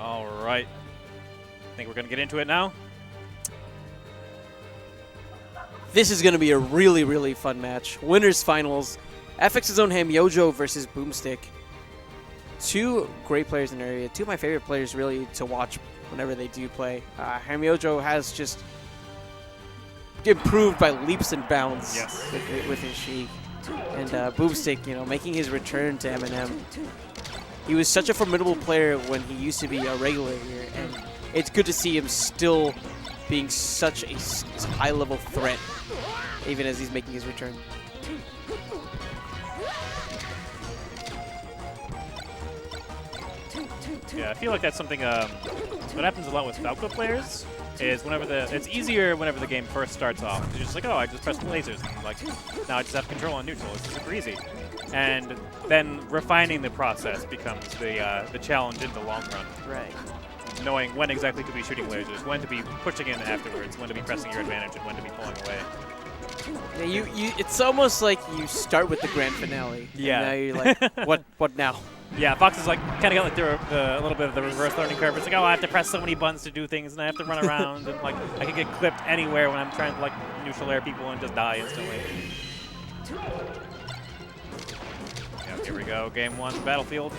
All right. I think we're going to get into it now. This is going to be a really, really fun match. Winners finals. FX's own Hamyojo versus Boomstick. Two great players in the area. Two of my favorite players, really, to watch whenever they do play. Hamyojo has just improved by leaps and bounds with his Sheik. And Boomstick, you know, making his return to MNM. He was such a formidable player when he used to be a regular here, and it's good to see him still being such a high-level threat, even as he's making his return. Yeah, I feel like that's something. What happens a lot with Falco players is it's easier whenever the game first starts off. You're just like, oh, I just pressed lasers, and like now I just have control on neutral. It's super easy. And then refining the process becomes the challenge in the long run. Right. Knowing when exactly to be shooting lasers, when to be pushing in afterwards, when to be pressing your advantage, and when to be pulling away. Yeah, it's almost like you start with the grand finale. Yeah. And now you're like, what now? Yeah, Fox is like kind of got like a little bit of the reverse learning curve. It's like, oh, I have to press so many buttons to do things, and I have to run around, and like I can get clipped anywhere when I'm trying to like neutral air people and just die instantly. Yeah, here we go, game 1, Battlefield.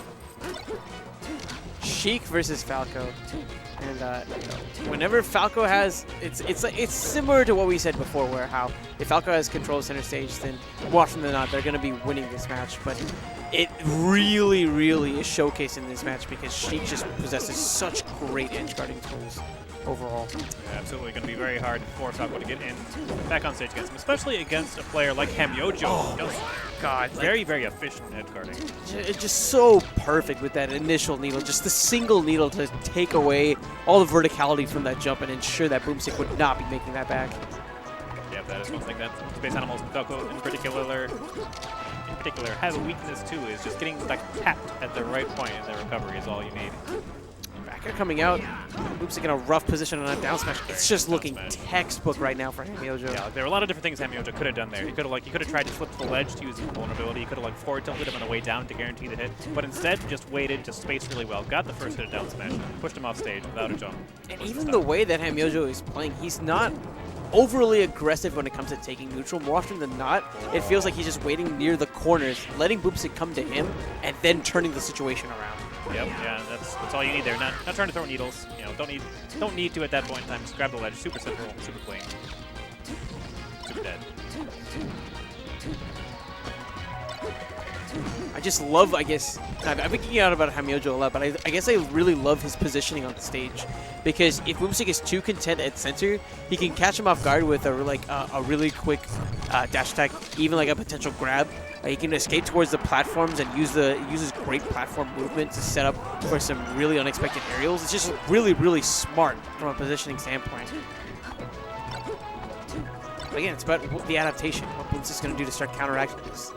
Sheik versus Falco, and whenever Falco has, it's similar to what we said before, where how if Falco has control of center stage, then more often than not they're going to be winning this match. But it really, really is showcased in this match because Sheik just possesses such great edge guarding tools overall. Yeah, absolutely going to be very hard for Falco to get back on stage against him, especially against a player like Hamyojo. Oh, God. Very, very efficient edge guarding. It's just so perfect with that initial needle, just the single needle to take away all the verticality from that jump and ensure that Boomstick would not be making that back. Yeah, that is one thing that Space Animals and Falco in particular has a weakness too, is just getting like tapped at the right point in the recovery is all you need. Back air coming out. Boomstick in a rough position on a down smash. It's just looking textbook right now for Hamyojo. Yeah, there were a lot of different things Hamyojo could have done there. He could have tried to flip the ledge to use vulnerability. He could have like forward tilted him on the way down to guarantee the hit, but instead just waited, just spaced really well, got the first hit of down smash, pushed him off stage without a jump. And even the way that Hamyojo is playing, he's not overly aggressive when it comes to taking neutral. More often than not, it feels like he's just waiting near the corners, letting Boomstick come to him, and then turning the situation around. Yep, yeah, that's all you need there. Not trying to throw needles. You know, don't need to at that point in time. Just grab the ledge. Super simple, super clean. Super dead. I just love, I guess, I've been geeking out about Hamyojo a lot, but I guess I really love his positioning on the stage. Because if Boomstick is too content at center, he can catch him off guard with a really quick dash attack, even like a potential grab. He can escape towards the platforms and use his great platform movement to set up for some really unexpected aerials. It's just really, really smart from a positioning standpoint. But again, it's about the adaptation, what Boomstick's going to do to start counteracting this.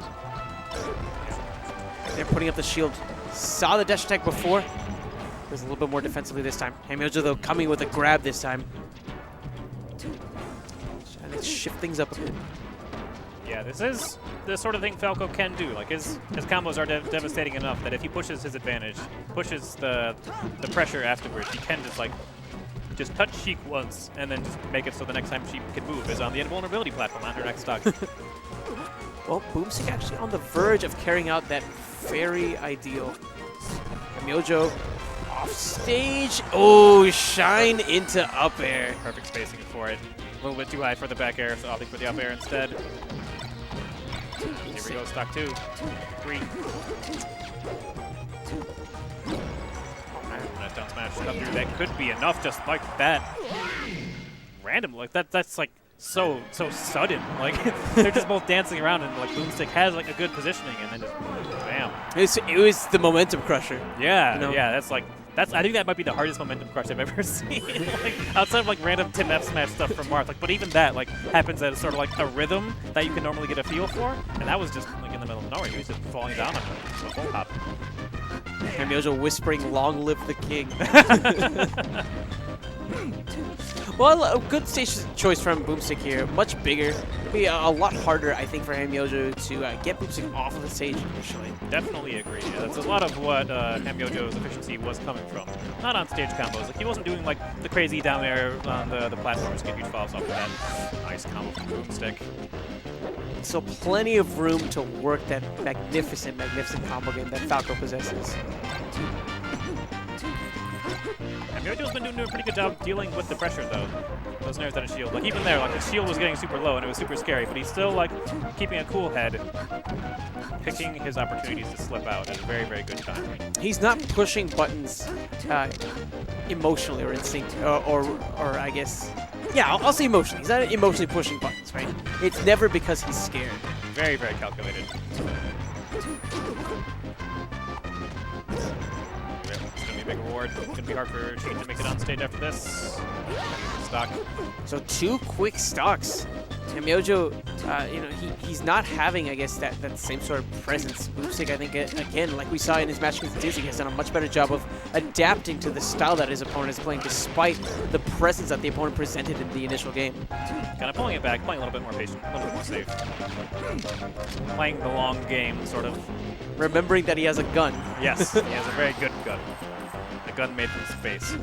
They're putting up the shield. Saw the dash attack before. Was a little bit more defensively this time. Hamyojo, though, coming with a grab this time. Trying to shift things up a bit. Yeah, this is the sort of thing Falco can do. Like his combos are devastating enough that if he pushes his advantage, pushes the pressure afterwards, he can just touch Sheik once and then just make it so the next time Sheik can move is on the invulnerability platform on her next stock. Well, Boomstick actually on the verge of carrying out that very ideal. Hamyojo off stage. Oh, shine into up air. Perfect spacing for it. A little bit too high for the back air, so opting for the up air instead. Here we go, stock 2, 3. And that down smash come through. That could be enough just like that. Random, like that's like so sudden. Like they're just both dancing around and like Boomstick has like a good positioning and then just bam. It was the momentum crusher. Yeah, you know? Yeah, I think that might be the hardest momentum crush I've ever seen. Like outside of like random Tim F smash stuff from Marth, like but even that like happens at sort of like a rhythm that you can normally get a feel for, and that was just like in the middle of nowhere. He was just falling down on a full hop. Hamyojo whispering, "Long live the king." Well, a good stage choice from Boomstick here. Much bigger. It'll be a lot harder, I think, for Hamyojo to get Boomstick off of the stage initially. Definitely agree. Yeah, that's a lot of what Hamyojo's efficiency was coming from. Not on stage combos. Like, he wasn't doing like the crazy down air on the platforms to get huge follows off of that. Nice combo from Boomstick. So plenty of room to work that magnificent, magnificent combo game that Falco possesses. Hamyojo's been doing a pretty good job dealing with the pressure, though. Those nairs at a shield. Like, even there, like, his shield was getting super low, and it was super scary, but he's still, like, keeping a cool head, picking his opportunities to slip out at a very, very good time. He's not pushing buttons emotionally or instinct, or I guess, yeah, I'll say emotionally. He's not emotionally pushing buttons, right? It's never because he's scared. Very, very calculated. It's going to be a big reward. It's going to be hard for Sheik to make it on stage after this. Stock. So 2 quick stocks. Hamyojo, you know, he's not having, I guess, that same sort of presence. Boomstick, I think, again, like we saw in his match against Dizzy, has done a much better job of adapting to the style that his opponent is playing, despite the presence that the opponent presented in the initial game. Kind of pulling it back, playing a little bit more patient, a little bit more safe. Playing the long game, sort of. Remembering that he has a gun. Yes, he has a very good gun. A gun made from space.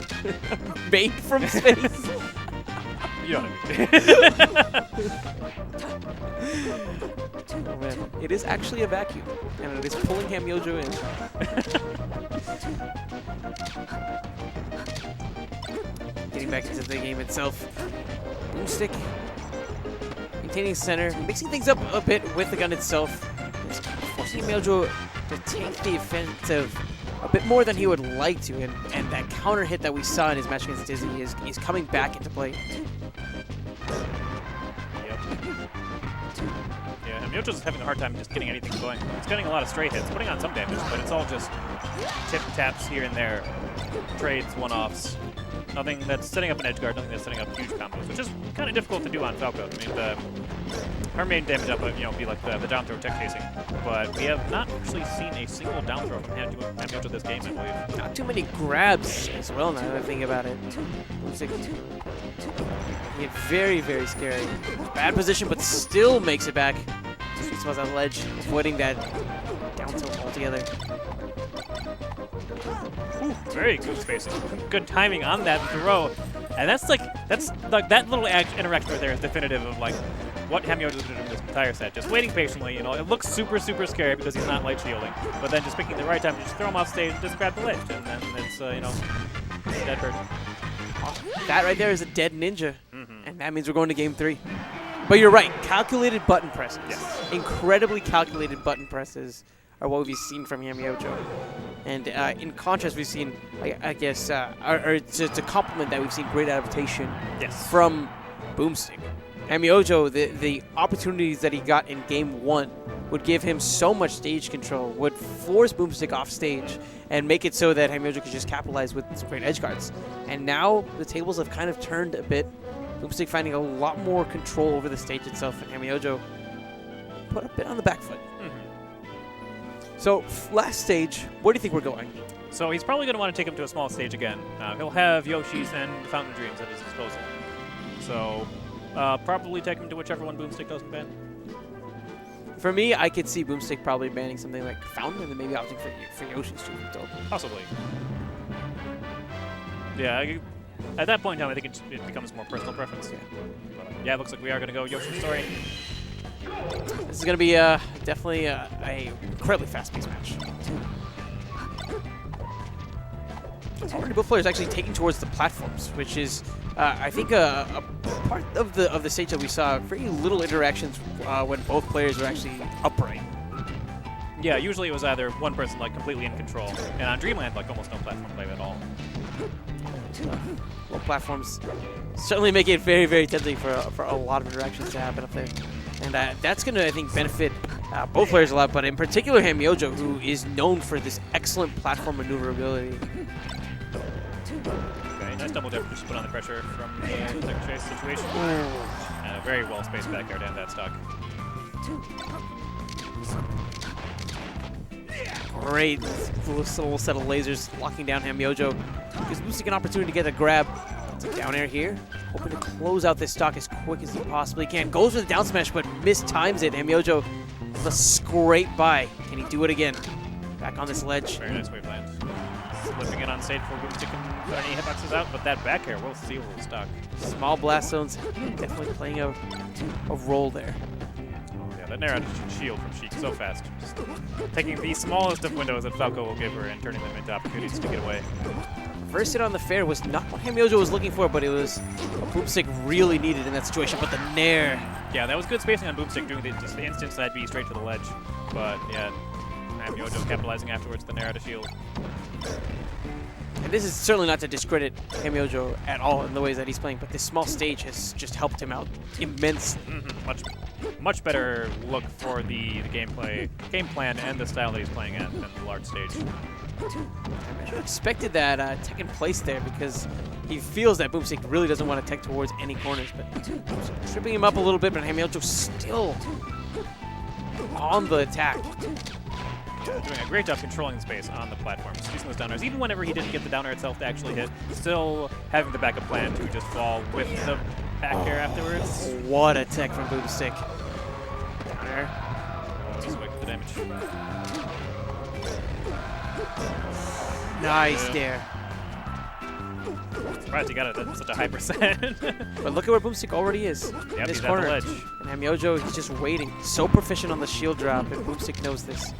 Made from space? You know what I mean. Oh man, it is actually a vacuum, and it is pulling Hamyojo in. Getting back into the game itself. Boomstick maintaining center, mixing things up a bit with the gun itself. Forcing Hamyojo to take the offensive a bit more than he would like to, and that counter hit that we saw in his match against Dizzy is coming back into play. Hamyojo's having a hard time just getting anything going. He's getting a lot of straight hits, putting on some damage, but it's all just tip-taps here and there, trades, one-offs. Nothing that's setting up an edge guard, nothing that's setting up huge combos, which is kind of difficult to do on Falco. I mean, her main damage up would, be like the down throw tech chasing, but we have not actually seen a single down throw from Hamyojo this game, I believe. Not too many grabs as well, now that I think about it. Yeah, very, very scary. Bad position, but still makes it back. Sweet spot on the ledge, avoiding that down tilt altogether. Ooh, very good spacing. Good timing on that throw. And that's like that little interaction right there is definitive of like what Hamyojo's been doing this entire set. Just waiting patiently, it looks super, super scary because he's not light shielding. But then just picking the right time to just throw him off stage and just grab the ledge. And then it's, dead bird. That right there is a dead ninja. And that means we're going to game 3. But you're right, calculated button presses. Yes. Incredibly calculated button presses are what we've seen from Hamyojo. And in contrast, we've seen, I guess, or to complement that, we've seen great adaptation from Boomstick. Hamyojo, the opportunities that he got in game 1 would give him so much stage control, would force Boomstick off stage, and make it so that Hamyojo could just capitalize with some great edge guards. And now the tables have kind of turned a bit. Boomstick finding a lot more control over the stage itself, and Hamyojo put a bit on the back foot. So, last stage, where do you think we're going? So he's probably going to want to take him to a small stage again. He'll have Yoshi's and Fountain of Dreams at his disposal. So, probably take him to whichever one Boomstick doesn't ban. For me, I could see Boomstick probably banning something like Fountain and then maybe opting for Yoshi's too. So. Possibly. Yeah, at that point in time, I think it becomes more personal preference. But, yeah, it looks like we are going to go Yoshi's story. This is going to be definitely a incredibly fast-paced match. Already both players actually taking towards the platforms, which is, I think, a part of the stage that we saw very little interactions when both players were actually upright. Yeah, usually it was either one person like completely in control, and on Dreamland, like almost no platform play at all. Well, platforms certainly make it very, very tempting for a lot of interactions to happen up there. And that's going to, I think, benefit both players a lot, but in particular Hamyojo, who is known for this excellent platform maneuverability. Okay, nice double dip, just put on the pressure from the tech chase situation. And a very well-spaced back air to end that stock. Great little set of lasers locking down Hamyojo. Gives Boomstick an opportunity to get a grab. Down air here, hoping to close out this stock as quick as he possibly can. Goes for the down smash, but mistimes it. Hamyojo with a scrape by. Can he do it again? Back on this ledge. Very nice wave land. Slipping it on stage for Boomstick and put any hitboxes out, but that back air will seal the stock. Small blast zones definitely playing a role there. Yeah, that narrow shield from Sheik so fast. Just taking the smallest of windows that Falco will give her and turning them into opportunities to get away. First hit on the fair was not what Hamyojo was looking for, but it was what Boomstick really needed in that situation. But the nair. Yeah, that was good spacing on Boomstick, doing just the instant side B straight to the ledge. But yeah, Hamyojo capitalizing afterwards, the nair to shield. And this is certainly not to discredit Hamyojo at all in the ways that he's playing, but this small stage has just helped him out immensely. Much better look for the game plan, and the style that he's playing at than the large stage. I expected that tech in place there because he feels that Boomstick really doesn't want to tech towards any corners, but tripping him up a little bit, but Hamyojo still on the attack. Yeah, doing a great job controlling the space on the platform, just using those down airs. Even whenever he didn't get the down air itself to actually hit, still having the backup plan to just fall with the back air afterwards. What a tech from Boomstick. Down air. Just wait for the damage. Nice dare. Surprised he got it at such a high percent. But look at where Boomstick already is. Yep, in this he's corner. at the ledge. And Hamyojo, he's just waiting. So proficient on the shield drop, and Boomstick knows this.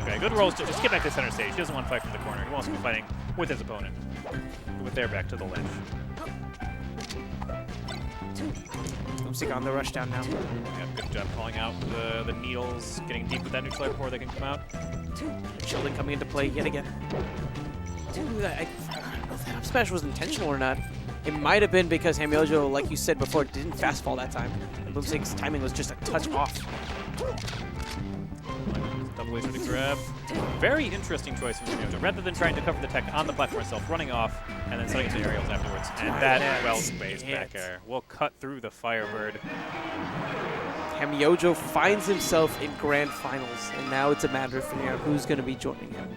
Okay, good rolls to just get back to center stage. He doesn't want to fight from the corner. He wants to be fighting with his opponent. With their back to the ledge. Boomstick on the rush down now. Yeah, good job calling out the needles, getting deep with that neutral air before they can come out. Shielding coming into play yet again. I don't know if the up smash was intentional or not. It might have been because Hamyojo, like you said before, didn't fast fall that time. And Boomstick's timing was just a touch off. Double laser to grab. Very interesting choice from Hamyojo. Rather than trying to cover the tech on the platform itself, running off, and then setting up the aerials afterwards. And that well-spaced back air will cut through the Firebird. Hamyojo finds himself in grand finals, and now it's a matter of figuring out who's going to be joining him.